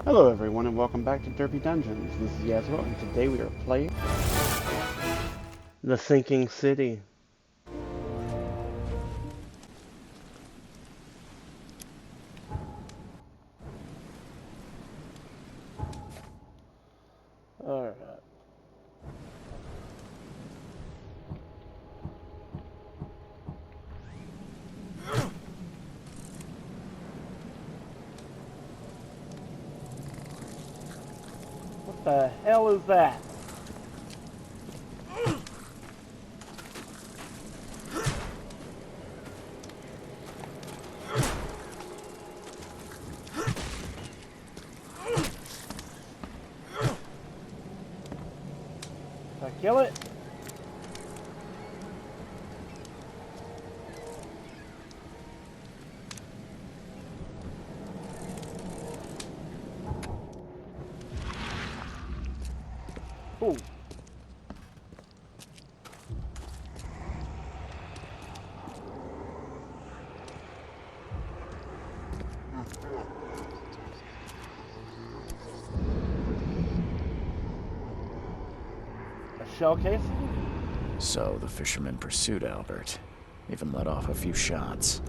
Hello everyone and welcome back to Derpy Dungeons. This is Yasro and today we are playing The Sinking City. Alright. What the hell is that? Did I kill it? Ooh. A shell casing? So the fisherman pursued Albert, even let off a few shots.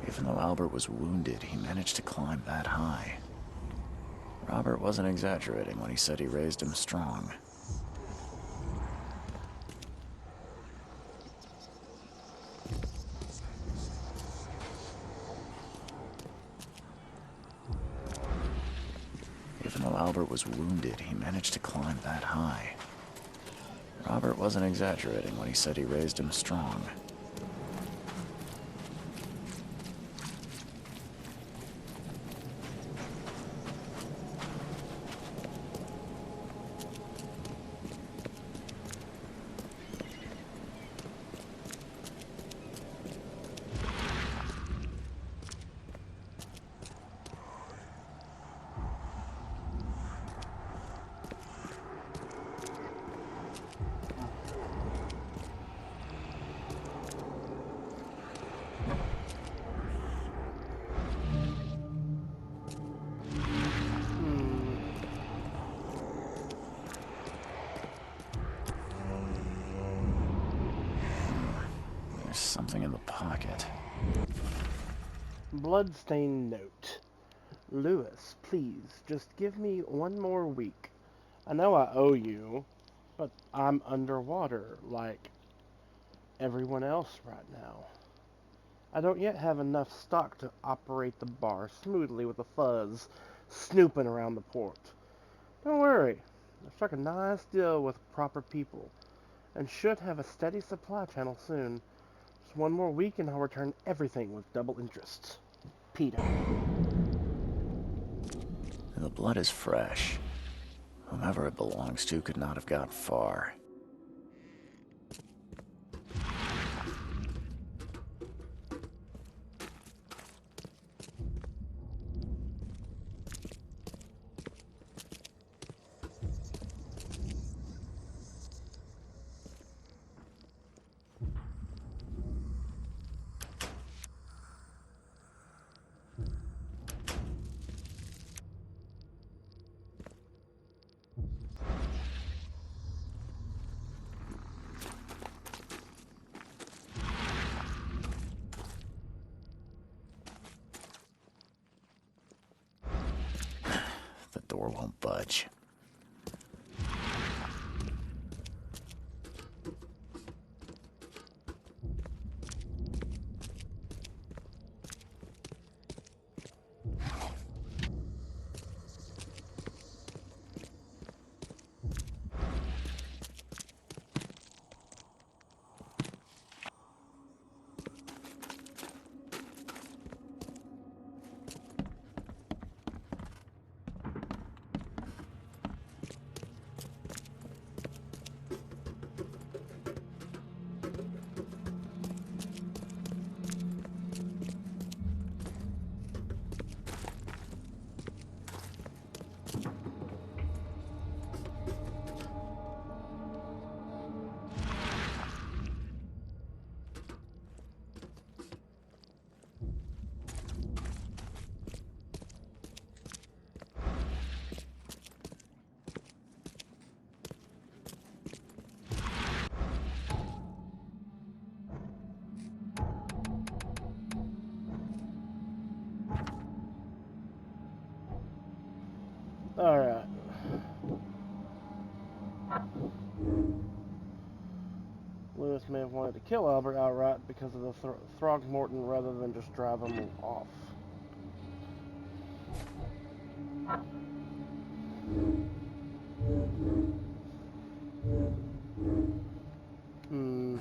Even though Albert was wounded, he managed to climb that high. Robert wasn't exaggerating when he said he raised him strong. Even though Albert was wounded, he managed to climb that high. Robert wasn't exaggerating when he said he raised him strong. There's something in the pocket. Bloodstained note. Lewis, please, just give me one more week. I know I owe you, but I'm underwater like everyone else right now. I don't yet have enough stock to operate the bar smoothly with the fuzz snooping around the port. Don't worry, I struck a nice deal with proper people, and should have a steady supply channel soon. Just one more week and I'll return everything with double interest. Peter. The blood is fresh. Whomever it belongs to could not have got far. The door won't budge. kill Albert outright because of the Throgmorton rather than just drive him off. Hmm.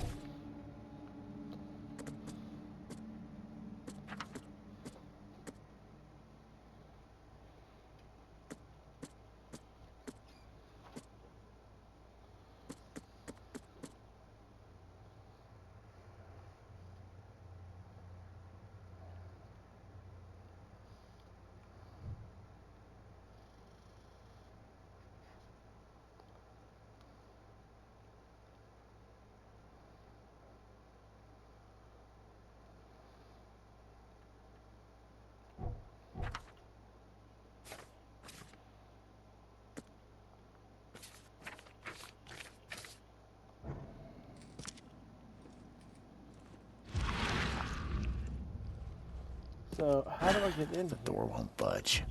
So, how do I get in The here? door won't budge.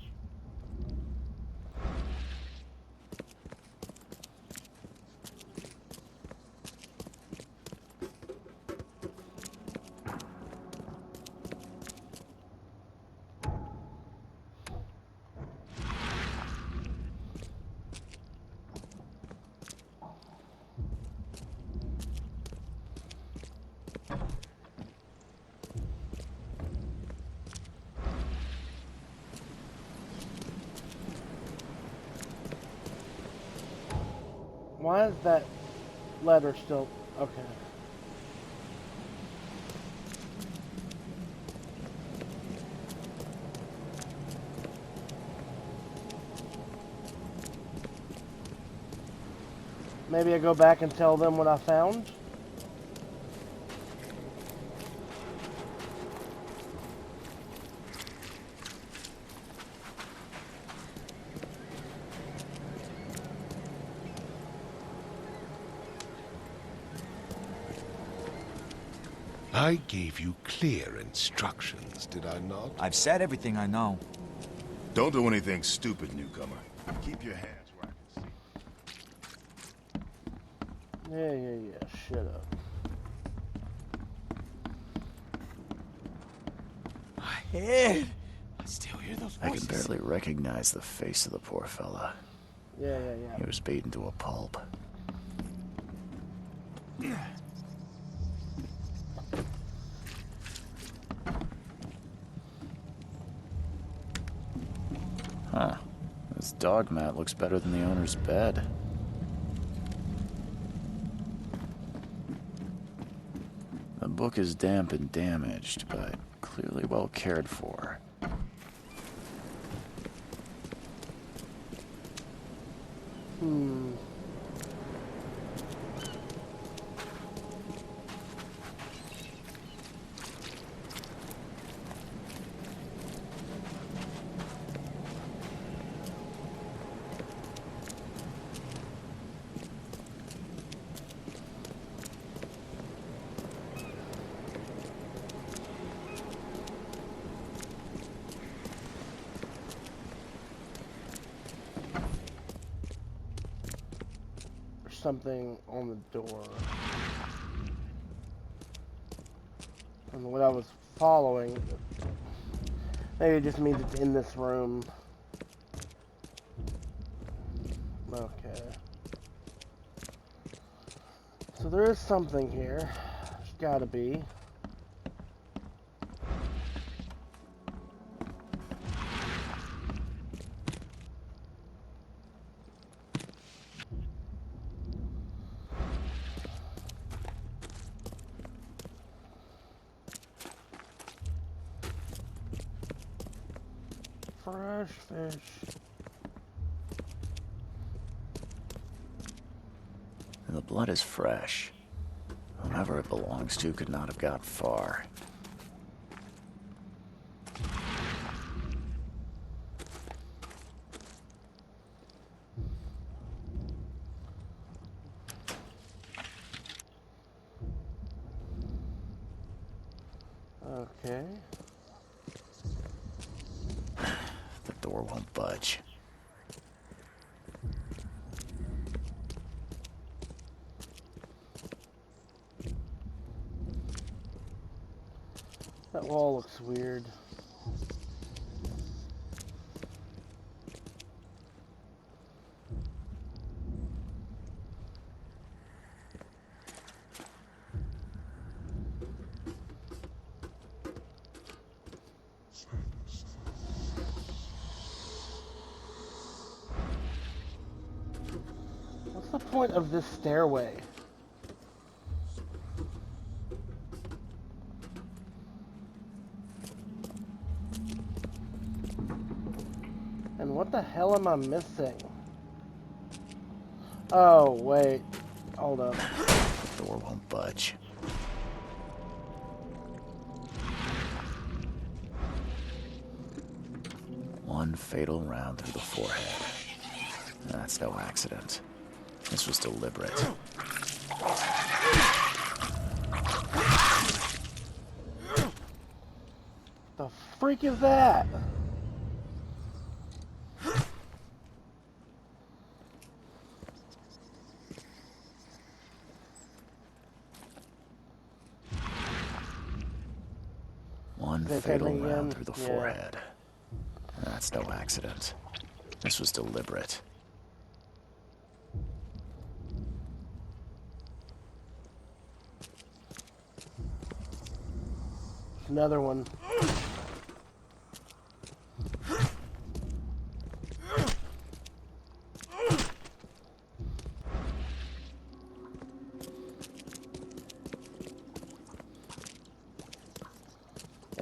Why is that letter still... Okay. Maybe I go back and tell them what I found? I gave you clear instructions, did I not? I've said everything I know. Don't do anything stupid, newcomer. Keep your hands where I can see. Yeah. Shut up. My head! I still hear those I voices. could barely recognize the face of the poor fella. Yeah. He was beaten to a pulp. Huh. This dog mat looks better than the owner's bed. The book is damp and damaged, but clearly well cared for. Hmm. Something on the door. And what I was following, maybe it just means it's in this room. Okay. So there is something here. There's gotta be. Fresh fish. And the blood is fresh. Whomever it belongs to could not have got far. Okay. The door won't budge. That wall looks weird. What's the point of this stairway? And what the hell am I missing? Oh, wait. Hold up. Door won't budge. One fatal round through the forehead. That's no accident. This was deliberate. The freak is that? One They fatal hit me round again? through the Yeah. forehead. That's no accident. This was deliberate. Another one.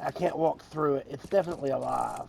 I can't walk through it. It's definitely alive.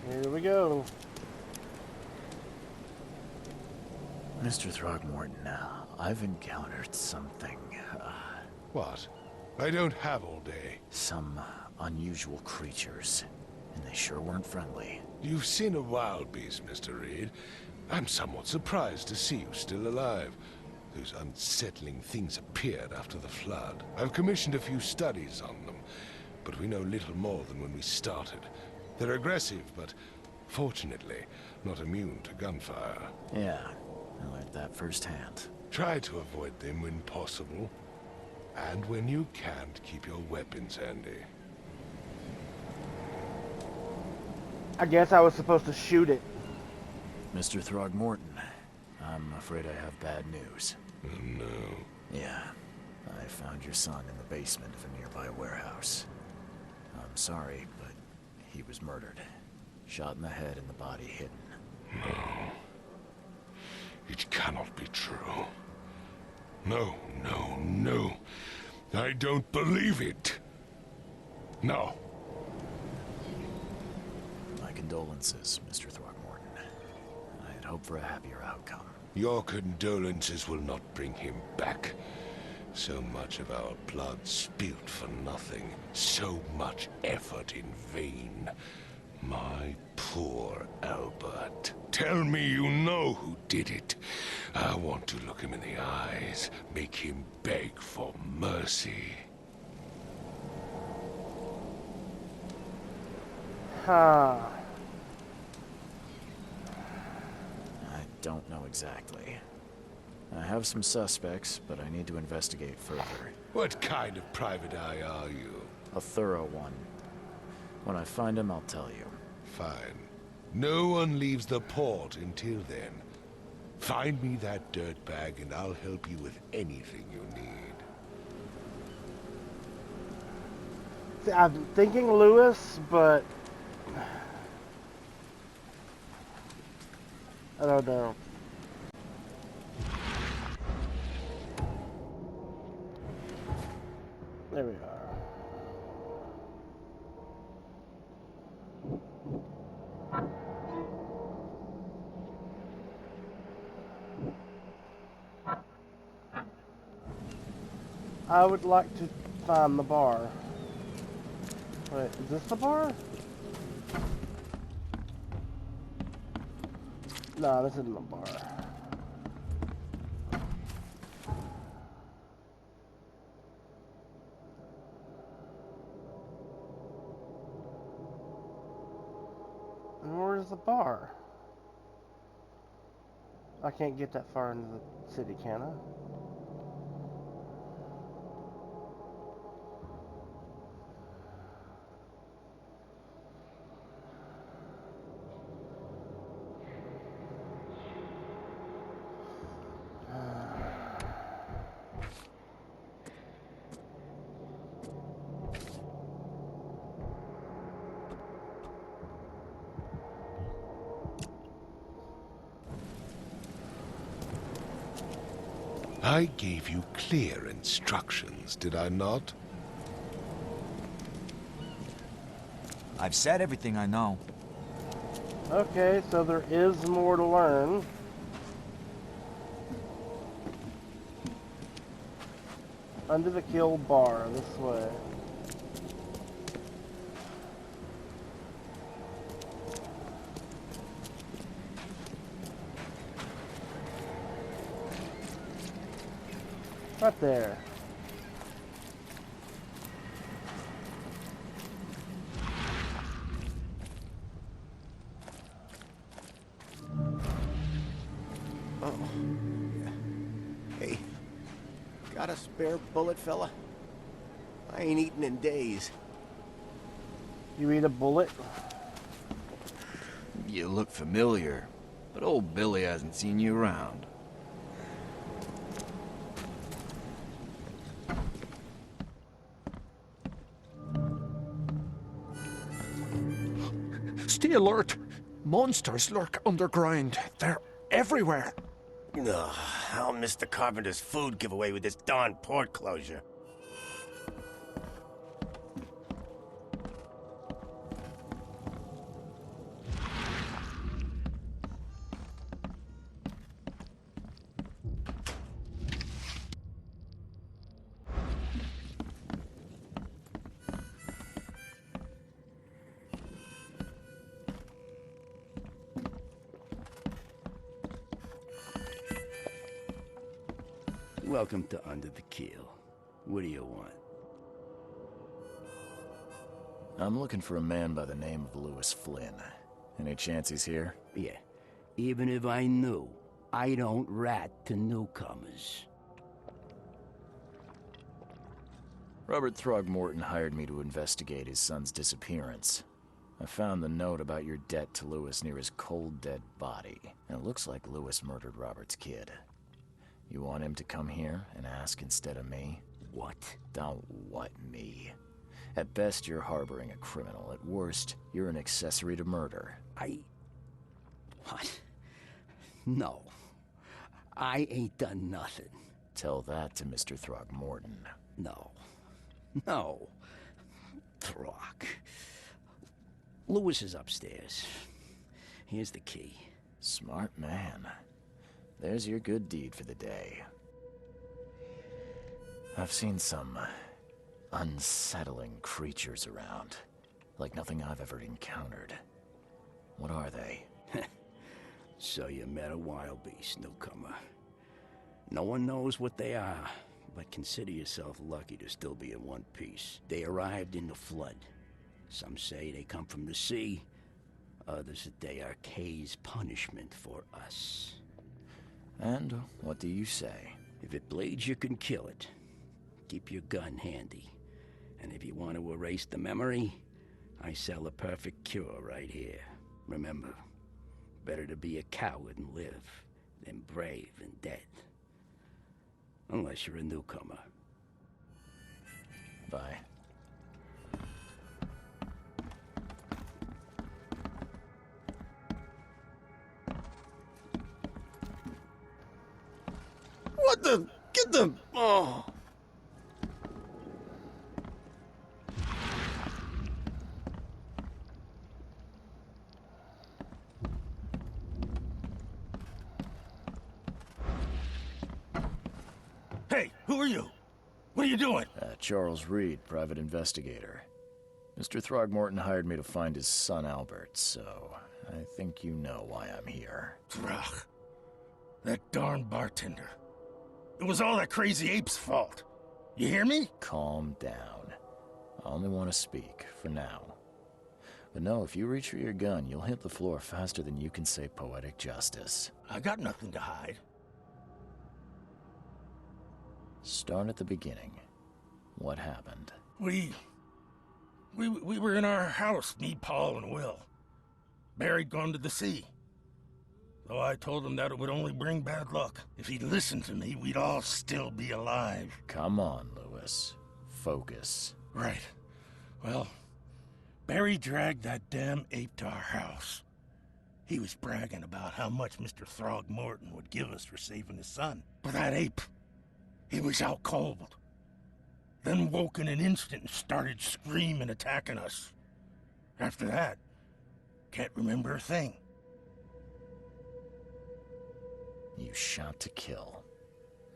Here we go. Mr. Throgmorton, I've encountered something, What? I don't have all day. some unusual creatures, and they sure weren't friendly. You've seen a wild beast, Mr. Reed. I'm somewhat surprised to see you still alive. Those unsettling things appeared after the flood. I've commissioned a few studies on them, but we know little more than when we started. They're aggressive, but fortunately, not immune to gunfire. Yeah, I learned that firsthand. Try to avoid them when possible. And when you can't, keep your weapons handy. I guess I was supposed to shoot it. Mr. Throgmorton, I'm afraid I have bad news. Oh, no. Yeah, I found your son in the basement of a nearby warehouse. I'm sorry, but he was murdered. Shot in the head and the body hidden. No. It cannot be true. No, no, no. I don't believe it. No. My condolences, Mr. Throgmorton. I had hoped for a happier outcome. Your condolences will not bring him back. So much of our blood spilt for nothing. So much effort in vain. My poor Albert. Tell me you know who did it. I want to look him in the eyes, make him beg for mercy. Huh. I don't know exactly. I have some suspects, but I need to investigate further. What kind of private eye are you? A thorough one. When I find him, I'll tell you. Fine. No one leaves the port until then. Find me that dirtbag and I'll help you with anything you need. See, I'm thinking Lewis, but I don't know. There we are. I would like to find the bar. Wait, is this the bar? No, this isn't the bar. And where's the bar? I can't get that far into the city, can I? I gave you clear instructions, did I not? I've said everything I know. Okay, so there is more to learn. Under the kill bar, this way. Right there. Oh. Hey, got a spare bullet, fella? I ain't eaten in days. You eat a bullet? You look familiar, but old Billy hasn't seen you around. Stay alert! Monsters lurk underground. They're everywhere. Ugh, I'll miss the Carpenter's food giveaway with this darn port closure. Welcome to Under the Keel. What do you want? I'm looking for a man by the name of Lewis Flynn. Any chance he's here? Yeah, even if I knew, I don't rat to newcomers. Robert Throgmorton hired me to investigate his son's disappearance. I found the note about your debt to Lewis near his cold, dead body. And it looks like Lewis murdered Robert's kid. You want him to come here and ask instead of me? What? Don't what me. At best, you're harboring a criminal. At worst, you're an accessory to murder. What? No. I ain't done nothing. Tell that to Mr. Throgmorton. No. No. Throg. Lewis is upstairs. Here's the key. Smart man. There's your good deed for the day. I've seen some unsettling creatures around, like nothing I've ever encountered. What are they? So you met a wild beast, newcomer. No one knows what they are, but consider yourself lucky to still be in one piece. They arrived in the flood. Some say they come from the sea. Others that they are Kay's punishment for us. And what do you say? If it bleeds, you can kill it. Keep your gun handy. And if you want to erase the memory, I sell a perfect cure right here. Remember, better to be a coward and live than brave and dead. Unless you're a newcomer. Bye. What the? Get the... Oh. Hey, who are you? What are you doing? Charles Reed, private investigator. Mr. Throgmorton hired me to find his son Albert, so I think you know why I'm here. Throg. That darn bartender. It was all that crazy ape's fault. You hear me? Calm down. I only want to speak, for now. But no, if you reach for your gun, you'll hit the floor faster than you can say poetic justice. I got nothing to hide. Start at the beginning. What happened? We were in our house, me, Paul, and Will. Barry'd gone to the sea. Though I told him that it would only bring bad luck. If he'd listened to me, we'd all still be alive. Come on, Lewis. Focus. Right. Well, Barry dragged that damn ape to our house. He was bragging about how much Mr. Throgmorton would give us for saving his son. But that ape, he was out cold. Then woke in an instant and started screaming, attacking us. After that, can't remember a thing. You shot to kill.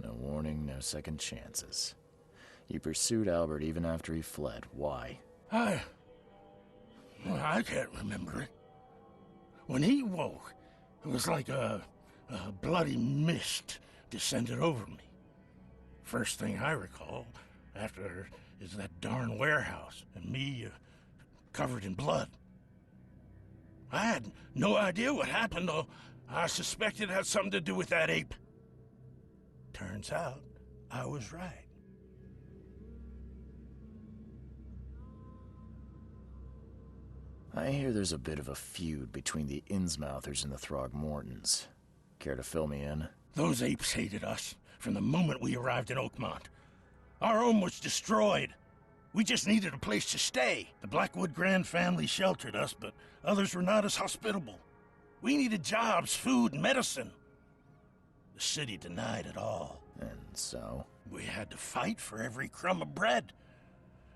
No warning, no second chances. You pursued Albert even after he fled. Why? I can't remember it. When he woke, it was like a bloody mist descended over me. First thing I recall after is that darn warehouse and me covered in blood. I had no idea what happened, though I suspected it had something to do with that ape. Turns out, I was right. I hear there's a bit of a feud between the Innsmouthers and the Throgmortons. Care to fill me in? Those apes hated us from the moment we arrived in Oakmont. Our home was destroyed. We just needed a place to stay. The Blackwood Grand family sheltered us, but others were not as hospitable. We needed jobs, food, and medicine. The city denied it all. And so? We had to fight for every crumb of bread.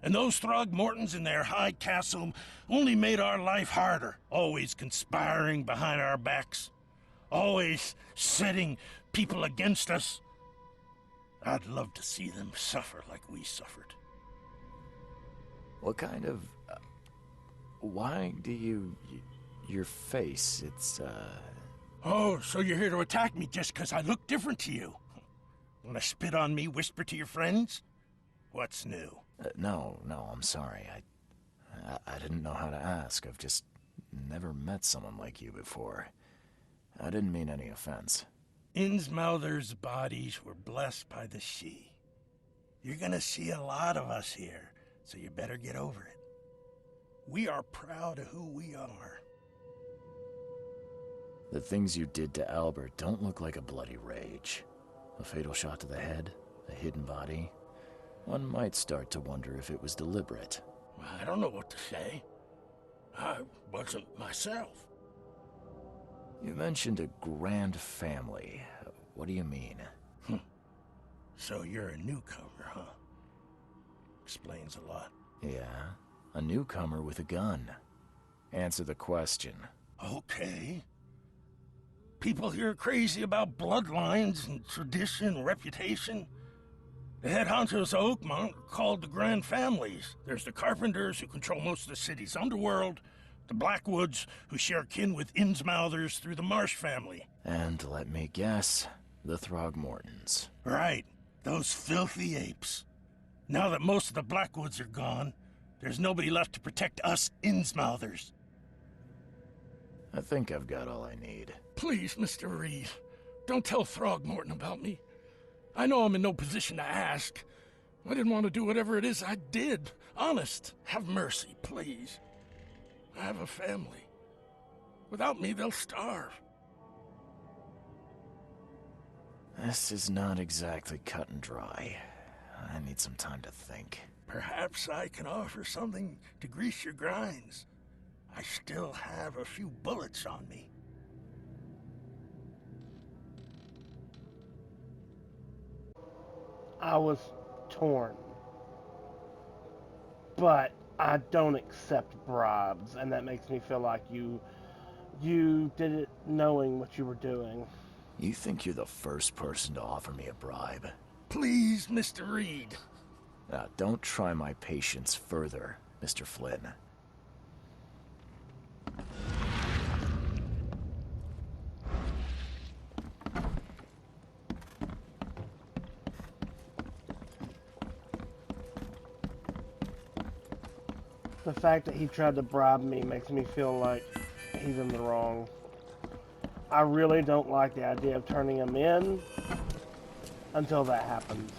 And those Throgmortons in their high castle only made our life harder, always conspiring behind our backs, always setting people against us. I'd love to see them suffer like we suffered. What kind of... why do you... your face, it's, Oh, so you're here to attack me just because I look different to you? Wanna spit on me, whisper to your friends? What's new? No, I'm sorry. I didn't know how to ask. I've just never met someone like you before. I didn't mean any offense. Innsmouther's bodies were blessed by the sea. You're gonna see a lot of us here, so you better get over it. We are proud of who we are. The things you did to Albert don't look like a bloody rage. A fatal shot to the head, a hidden body. One might start to wonder if it was deliberate. I don't know what to say. I wasn't myself. You mentioned a grand family. What do you mean? So you're a newcomer, huh? Explains a lot. Yeah, a newcomer with a gun. Answer the question. Okay. People here are crazy about bloodlines and tradition and reputation. The head honchos of Oakmont are called the Grand Families. There's the Carpenters, who control most of the city's underworld, the Blackwoods, who share kin with Innsmouthers through the Marsh family. And let me guess, the Throgmortons. Right, those filthy apes. Now that most of the Blackwoods are gone, there's nobody left to protect us Innsmouthers. I think I've got all I need. Please, Mr. Reed, don't tell Throgmorton about me. I know I'm in no position to ask. I didn't want to do whatever it is I did. Honest, have mercy, please. I have a family. Without me, they'll starve. This is not exactly cut and dry. I need some time to think. Perhaps I can offer something to grease your grinds. I still have a few bullets on me. I was torn. But I don't accept bribes, and that makes me feel like you did it knowing what you were doing. You think you're the first person to offer me a bribe? Please, Mr. Reed. Now, don't try my patience further, Mr. Flynn. The fact that he tried to bribe me makes me feel like he's in the wrong. I really don't like the idea of turning him in until that happens.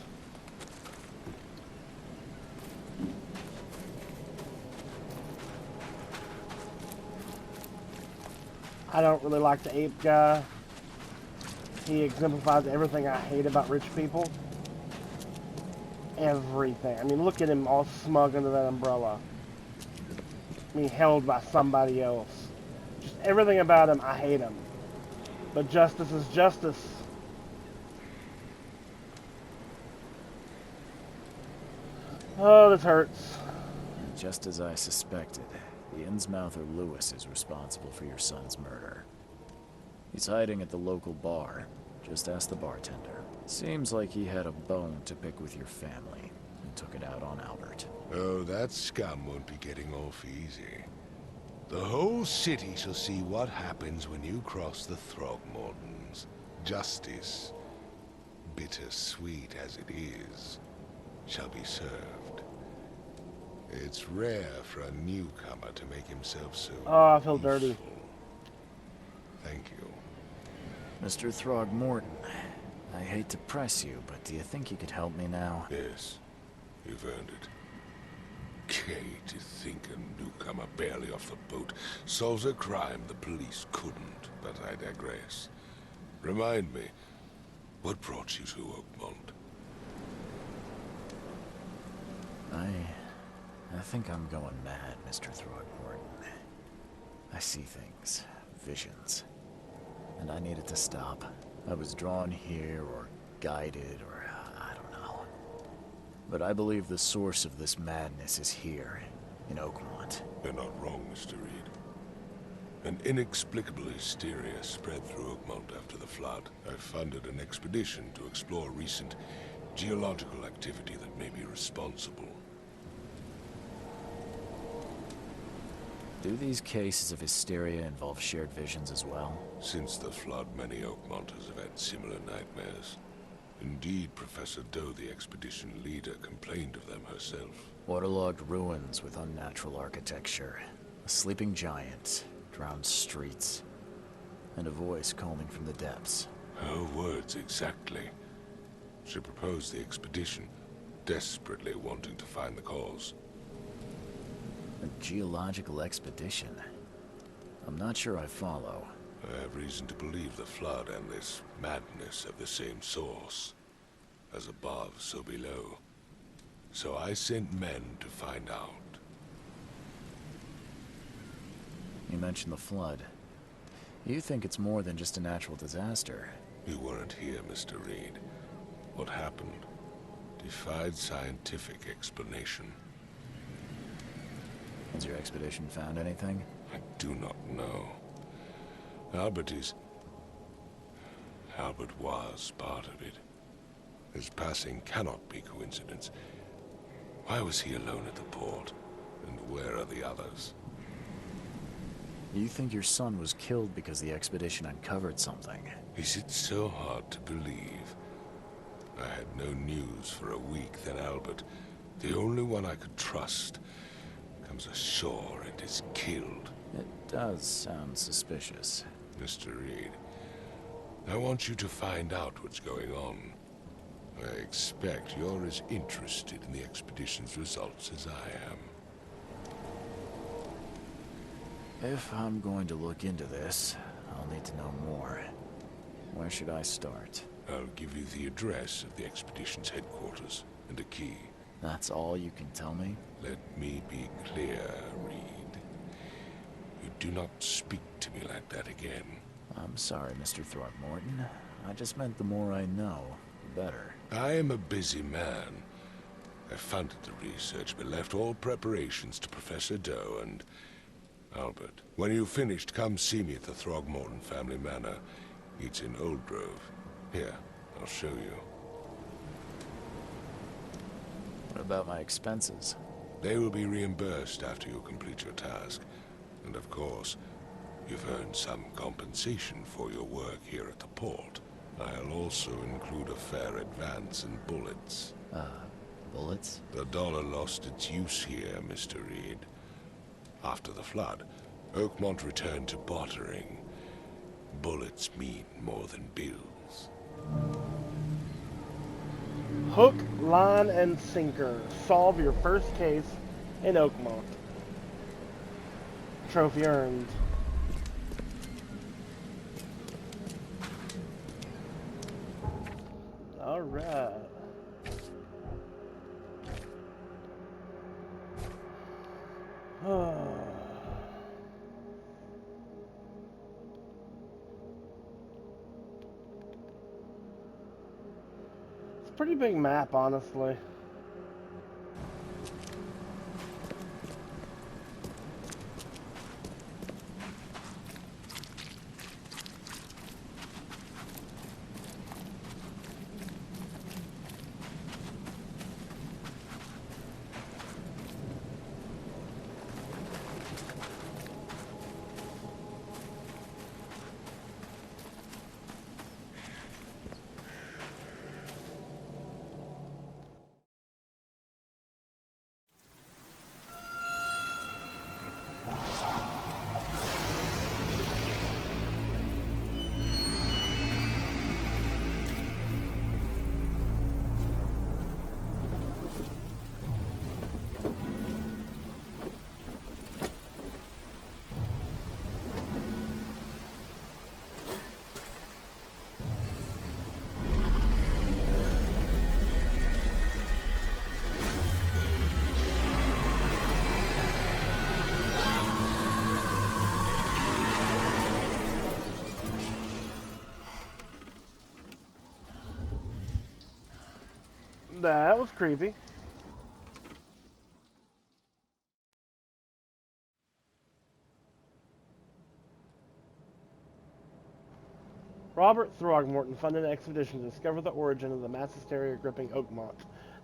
I don't really like the ape guy. He exemplifies everything I hate about rich people. Everything. I mean, look at him all smug under that umbrella. Being held by somebody else. Just everything about him, I hate him. But justice is justice. Oh, this hurts. Just as I suspected, the Innsmouther Lewis is responsible for your son's murder. He's hiding at the local bar. Just ask the bartender. Seems like he had a bone to pick with your family and took it out on Albert. Oh, that scum won't be getting off easy. The whole city shall see what happens when you cross the Throgmortons. Justice, bittersweet as it is, shall be served. It's rare for a newcomer to make himself so Oh, I feel dirty. Thank you. Mr. Throgmorton, I hate to press you, but do you think you could help me now? Yes, you've earned it. Gay to think a newcomer barely off the boat solves a crime the police couldn't, but I digress. Remind me, what brought you to Oakmont? I think I'm going mad, Mr. Throgmorton. I see things, visions, and I needed to stop. I was drawn here, or guided, or I don't know. But I believe the source of this madness is here, in Oakmont. You're not wrong, Mr. Reed. An inexplicable hysteria spread through Oakmont after the flood. I funded an expedition to explore recent geological activity that may be responsible. Do these cases of hysteria involve shared visions as well? Since the flood, many Oakmonters have had similar nightmares. Indeed, Professor Doe, the expedition leader, complained of them herself. Waterlogged ruins with unnatural architecture, a sleeping giant, drowned streets, and a voice calling from the depths. Her words exactly. She proposed the expedition, desperately wanting to find the cause. A geological expedition? I'm not sure I follow. I have reason to believe the flood and this madness have the same source. As above, so below. So I sent men to find out. You mentioned the flood. You think it's more than just a natural disaster? You weren't here, Mr. Reed. What happened defied scientific explanation. Has your expedition found anything? I do not know. Albert was part of it. His passing cannot be coincidence. Why was he alone at the port? And where are the others? You think your son was killed because the expedition uncovered something? Is it so hard to believe? I had no news for a week, then Albert, the only one I could trust, sore and is killed. It does sound suspicious. Mr. Reed, I want you to find out what's going on. I expect you're as interested in the expedition's results as I am. If I'm going to look into this, I'll need to know more. Where should I start? I'll give you the address of the expedition's headquarters and a key. That's all you can tell me? Let me be clear, Reed. You do not speak to me like that again. I'm sorry, Mr. Throckmorton. I just meant the more I know, the better. I am a busy man. I funded the research, but left all preparations to Professor Doe and Albert. When you've finished, come see me at the Throgmorton family manor. It's in Old Grove. Here, I'll show you. What about my expenses? They will be reimbursed after you complete your task. And of course, you've earned some compensation for your work here at the port. I'll also include a fair advance in bullets. Bullets? The dollar lost its use here, Mr. Reed. After the flood, Oakmont returned to bartering. Bullets mean more than bills. Hook, line, and sinker. Solve your first case in Oakmont. Trophy earned. All right. It's a pretty big map, honestly. That was creepy. Robert Throgmorton funded an expedition to discover the origin of the mass hysteria gripping Oakmont.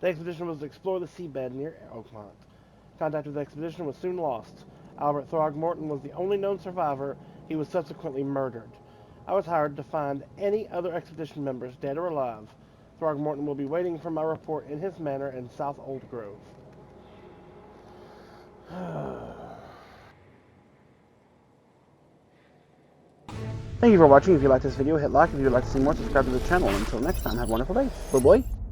The expedition was to explore the seabed near Oakmont. Contact with the expedition was soon lost. Albert Throgmorton was the only known survivor. He was subsequently murdered. I was hired to find any other expedition members, dead or alive. Throgmorton will be waiting for my report in his manor in South Old Grove. Thank you for watching. If you liked this video, hit like. If you would like to see more, subscribe to the channel. Until next time, have a wonderful day. Bye-bye.